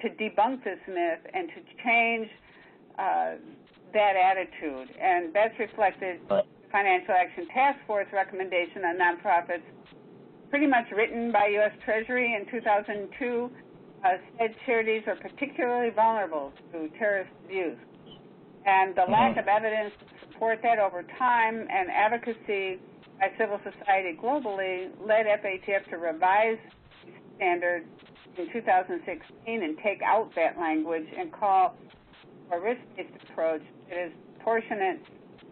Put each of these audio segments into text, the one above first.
to debunk this myth and to change that attitude. And that's reflected in the Financial Action Task Force recommendation on nonprofits, pretty much written by U.S. Treasury in 2002, said charities are particularly vulnerable to terrorist abuse. And the lack of evidence to support that over time and advocacy by civil society globally led FATF to revise the standard in 2016 and take out that language and call for a risk-based approach that is proportionate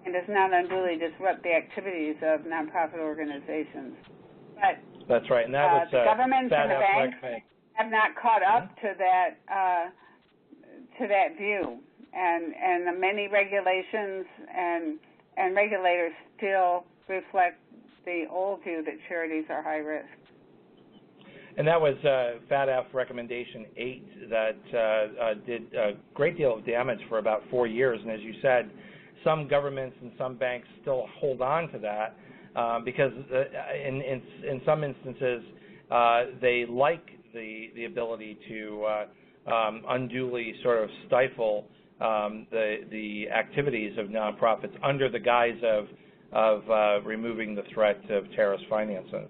and does not unduly disrupt the activities of nonprofit organizations. But that's right, and that was the governments and the banks have not caught up to that view, and the many regulations and regulators still reflect the old view that charities are high risk. And that was FATF Recommendation 8 that did a great deal of damage for about 4 years. And as you said, some governments and some banks still hold on to that because in some instances they like the ability to unduly sort of stifle the activities of nonprofits under the guise of removing the threat of terrorist financing.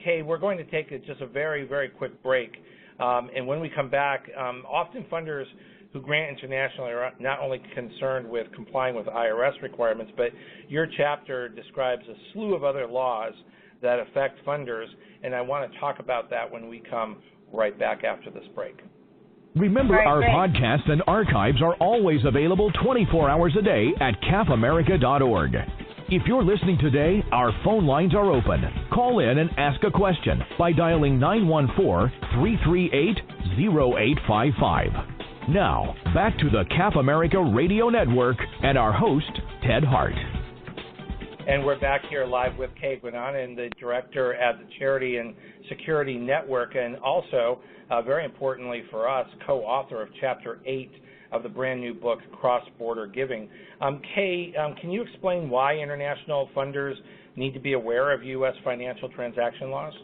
Kay, we're going to take just a very, very quick break. And when we come back, often funders who grant internationally are not only concerned with complying with IRS requirements, but your chapter describes a slew of other laws that affect funders, and I want to talk about that when we come right back after this break. Remember, our podcasts and archives are always available 24 hours a day at capamerica.org. If you're listening today, our phone lines are open. Call in and ask a question by dialing 914-338-0855. Now, back to the Cap America Radio Network and our host, Ted Hart. And we're back here live with Kay Guinan, the director at the Charity and Security Network, and also, very importantly for us, co-author of Chapter 8 of the brand new book, Cross-Border Giving. Kay, can you explain why international funders need to be aware of U.S. financial transaction laws?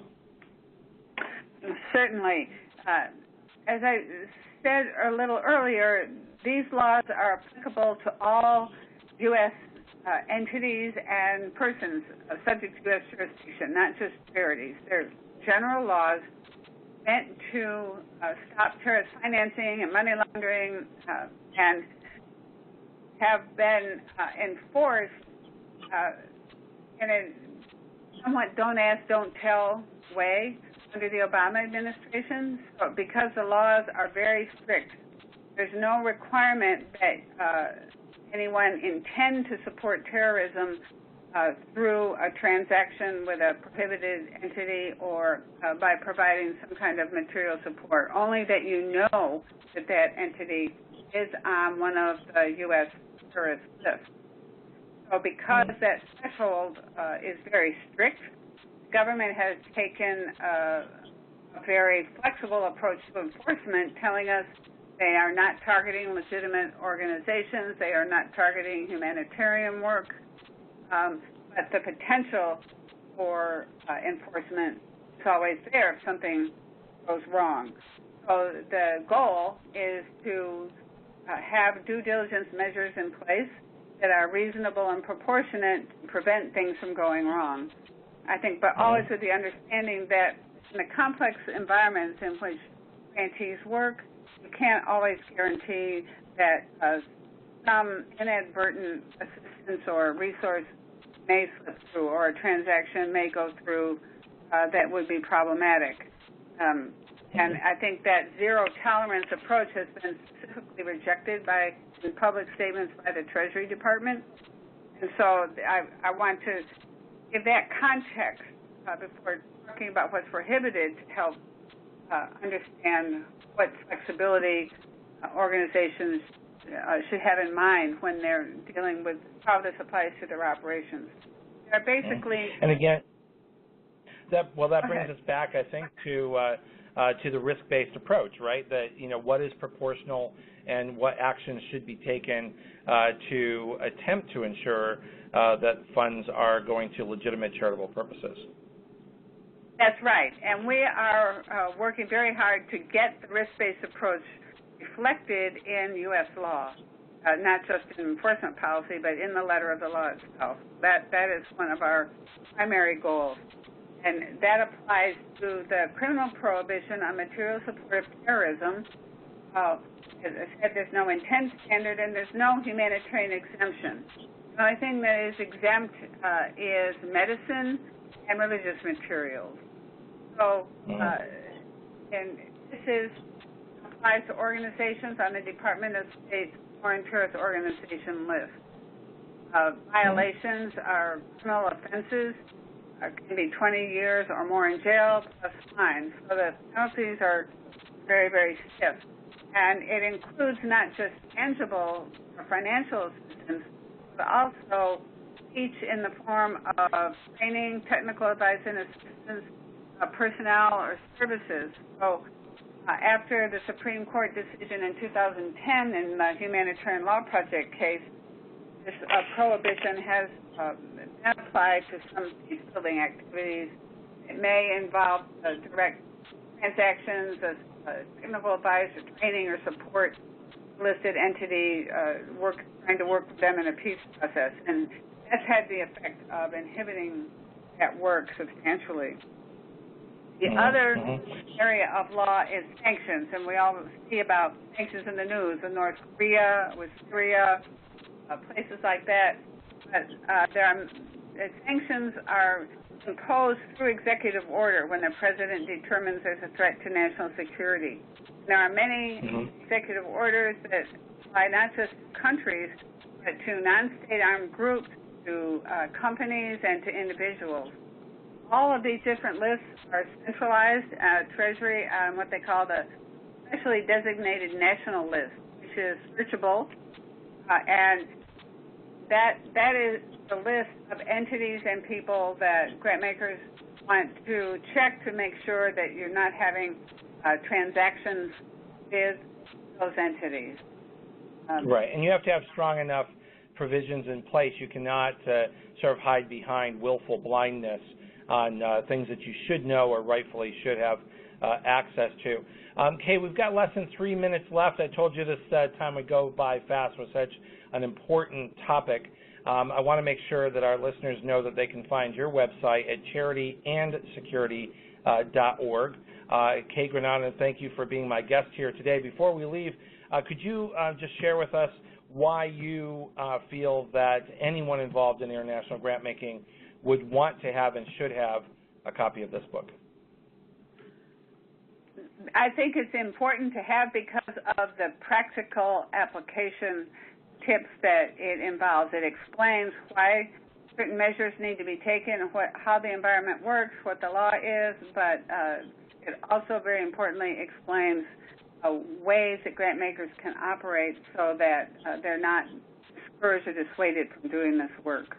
Certainly. As I said a little earlier, these laws are applicable to all U.S. Entities and persons subject to U.S. jurisdiction, not just charities. They're general laws meant to stop terrorist financing and money laundering and have been enforced in a somewhat don't ask, don't tell way under the Obama administration. So because the laws are very strict, there's no requirement that anyone intend to support terrorism through a transaction with a prohibited entity or by providing some kind of material support, only that you know that that entity is on one of the U.S. terrorist lists. So because that threshold is very strict, the government has taken a very flexible approach to enforcement, telling us they are not targeting legitimate organizations, they are not targeting humanitarian work, but the potential for enforcement is always there if something goes wrong. So the goal is to have due diligence measures in place that are reasonable and proportionate to prevent things from going wrong. I think, but always with the understanding that in the complex environments in which grantees work, you can't always guarantee that some inadvertent assistance or resource may slip through or a transaction may go through that would be problematic. And I think that zero tolerance approach has been specifically rejected in public statements by the Treasury Department. And so I want to give that context before talking about what's prohibited to help understand what flexibility organizations should have in mind when they're dealing with how this applies to their operations. They're basically... And again, that brings us back, I think, to the risk-based approach, right? That, what is proportional and what actions should be taken to attempt to ensure that funds are going to legitimate charitable purposes. That's right, and we are working very hard to get the risk-based approach reflected in U.S. law, not just in enforcement policy, but in the letter of the law itself. That is one of our primary goals, and that applies to the criminal prohibition on material support of terrorism. As I said, there's no intent standard, and there's no humanitarian exemption. The only thing that is exempt is medicine and religious materials. So, and this applies to organizations on the Department of State's Foreign Terrorist Organization list. Violations are criminal offenses, can be 20 years or more in jail plus fines. So the penalties are very, very stiff. And it includes not just tangible or financial assistance, but also each in the form of training, technical advice and assistance, personnel or services. So after the Supreme Court decision in 2010 in the Humanitarian Law Project case, this prohibition has been applied to some peace-building activities. It may involve direct transactions, technical advice or training or support listed entity trying to work with them in a peace process. And that's had the effect of inhibiting that work substantially. The other area of law is sanctions, and we all see about sanctions in the news, in North Korea, with Syria, places like that. But sanctions are imposed through executive order when the president determines there's a threat to national security. There are many executive orders that apply not just to countries, but to non-state armed groups, to companies, and to individuals. All of these different lists are centralized Treasury on what they call the specially designated national list, which is searchable, and that is the list of entities and people that grant makers want to check to make sure that you're not having transactions with those entities. Right, and you have to have strong enough provisions in place. You cannot sort of hide behind willful blindness on things that you should know or rightfully should have access to. Kay, we've got less than 3 minutes left. I told you this time would go by fast with such an important topic. I want to make sure that our listeners know that they can find your website at CharityandSecurity.org. Kay Granata, thank you for being my guest here today. Before we leave, could you just share with us why you feel that anyone involved in international grant making would want to have and should have a copy of this book? I think it's important to have because of the practical application tips that it involves. It explains why certain measures need to be taken, how the environment works, what the law is, but it also very importantly explains ways that grant makers can operate so that they're not discouraged or dissuaded from doing this work.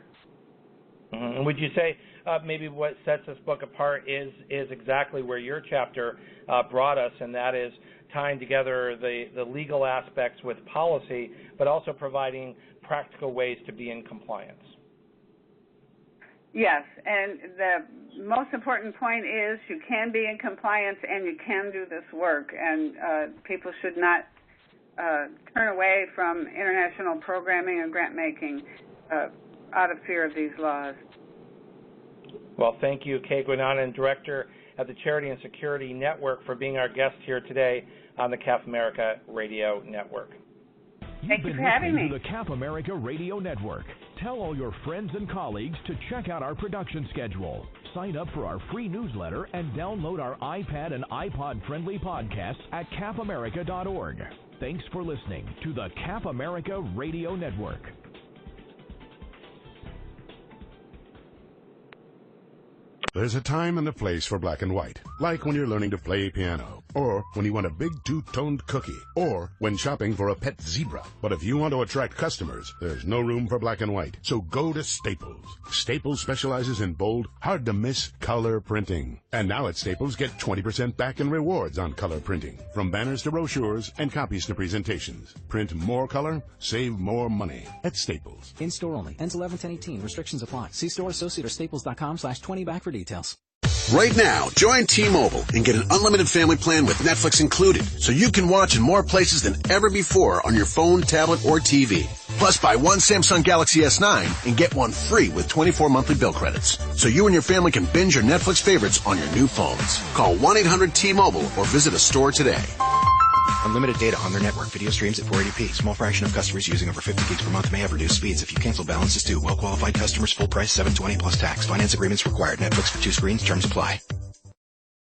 And would you say maybe what sets this book apart is exactly where your chapter brought us, and that is tying together the legal aspects with policy, but also providing practical ways to be in compliance? Yes, and the most important point is you can be in compliance and you can do this work, and people should not turn away from international programming and grant making out of fear of these laws. Well, thank you, Kay Granata, and Director at the Charity and Security Network, for being our guest here today on the CAF America Radio Network. Thank you for having me. You've been listening to the CAF America Radio Network. Tell all your friends and colleagues to check out our production schedule. Sign up for our free newsletter and download our iPad and iPod-friendly podcasts at CAFAmerica.org. Thanks for listening to the CAF America Radio Network. There's a time and a place for black and white, like when you're learning to play piano, or when you want a big two-toned cookie, or when shopping for a pet zebra. But if you want to attract customers, there's no room for black and white. So go to Staples. Staples specializes in bold, hard-to-miss color printing. And now at Staples, get 20% back in rewards on color printing, from banners to brochures and copies to presentations. Print more color, save more money at Staples. In-store only. Ends 11/10/18. Restrictions apply. See store associate or staples.com/20back for details. Right now, join T-Mobile and get an unlimited family plan with Netflix included, so you can watch in more places than ever before on your phone, tablet, or TV. Plus, buy one Samsung Galaxy S9 and get one free with 24 monthly bill credits, so you and your family can binge your Netflix favorites on your new phones. Call 1-800-T-Mobile or visit a store today. Unlimited data on their network. Video streams at 480p. Small fraction of customers using over 50 gigs per month may have reduced speeds. If you cancel, balance is due. Well-qualified customers, full price, $720 plus tax. Finance agreements required. Netflix for 2 screens. Terms apply.